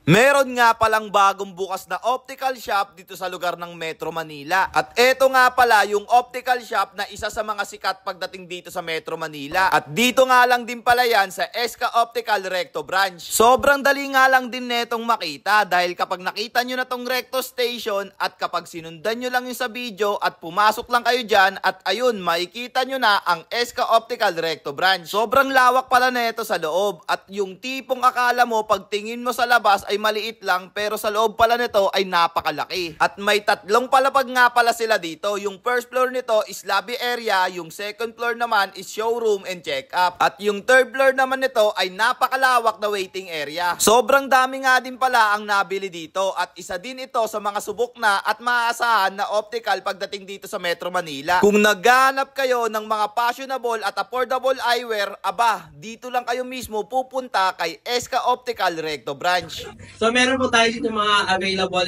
Meron nga palang bagong bukas na optical shop dito sa lugar ng Metro Manila. At eto nga pala yung optical shop na isa sa mga sikat pagdating dito sa Metro Manila. At dito nga lang din pala yan sa SK Optical Recto Branch. Sobrang dali nga lang din netong makita dahil kapag nakita nyo na tong Recto Station at kapag sinundan nyo lang yung sa video at pumasok lang kayo dyan at ayun, makikita nyo na ang SK Optical Recto Branch. Sobrang lawak pala neto sa loob at yung tipong akala mo pag tingin mo sa labas ay maliit lang pero sa loob pala nito ay napakalaki. At may tatlong palapag nga pala sila dito. Yung first floor nito is lobby area, yung second floor naman is showroom and check-up. At yung third floor naman nito ay napakalawak na waiting area. Sobrang dami nga din pala ang nabili dito at isa din ito sa mga subok na at maaasahan na optical pagdating dito sa Metro Manila. Kung naghahanap kayo ng mga fashionable at affordable eyewear, aba, dito lang kayo mismo pupunta kay SK Optical Recto Branch. So meron po tayo dito mga available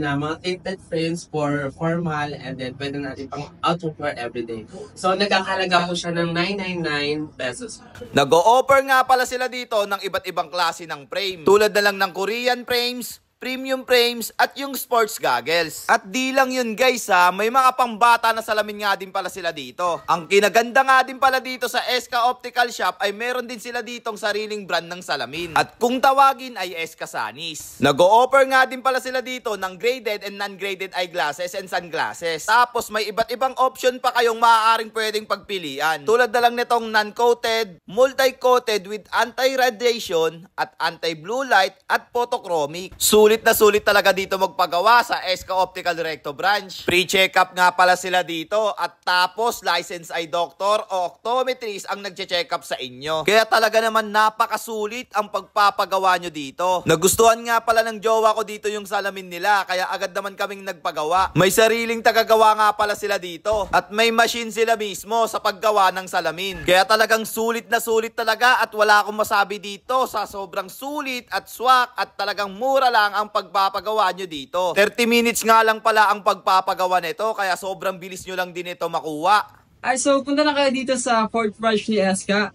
na mga tinted frames for formal and then pwede natin pang outdoor everyday. So nagkakalaga po siya ng 999 pesos. Nag-o-offer nga pala sila dito ng iba't ibang klase ng frame. Tulad na lang ng Korean frames, premium frames at yung sports goggles. At di lang yun guys ha, may mga pambata na salamin nga din pala sila dito. Ang kinaganda nga din pala dito sa SK Optical Shop ay meron din sila ditong sariling brand ng salamin. At kung tawagin ay SK Sanis. Nag-o-offer nga din pala sila dito ng graded and non-graded eyeglasses and sunglasses. Tapos may iba't ibang option pa kayong maaaring pwedeng pagpilian. Tulad na lang nitong non-coated, multi-coated with anti-radiation at anti-blue light at photochromic. Sulit na sulit talaga dito magpagawa sa SK Optical Recto Branch. Free check-up nga pala sila dito at tapos licensed eye doctor o optometrist ang nagche-check up sa inyo. Kaya talaga naman napakasulit ang pagpapagawa nyo dito. Nagustuhan nga pala ng jowa ko dito yung salamin nila kaya agad naman kaming nagpagawa. May sariling tagagawa nga pala sila dito at may machine sila mismo sa paggawa ng salamin. Kaya talagang sulit na sulit talaga at wala akong masabi dito sa sobrang sulit at swak at talagang mura lang ang pagpapagawa nyo dito. 30 minutes nga lang pala ang pagpapagawa nito kaya sobrang bilis nyo lang din ito makuha. So punta na kayo dito sa 4th branch ni SK.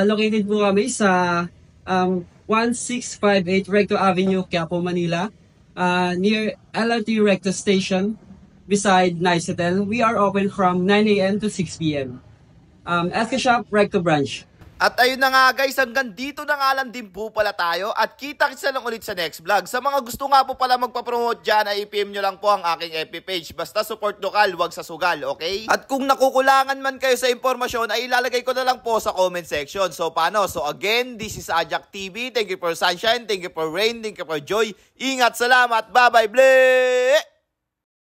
Located po kami sa 1658 Recto Avenue, Quiapo, Manila. Near LRT Recto Station beside Nice Hotel. We are open from 9 a.m. to 6 p.m. SK Shop Recto Branch. At ayun na nga guys, hanggang dito na nga lang din po pala tayo at kita-kitsa lang ulit sa next vlog. Sa mga gusto nga po pala magpapromote dyan ay i-PM nyo lang po ang aking FB page. Basta support lokal, wag sa sugal, okay? At kung nakukulangan man kayo sa impormasyon ay ilalagay ko na lang po sa comment section. So paano? So again, this is Ajak TV. Thank you for sunshine, thank you for rain, thank you for joy. Ingat, salamat, bye-bye, bleh!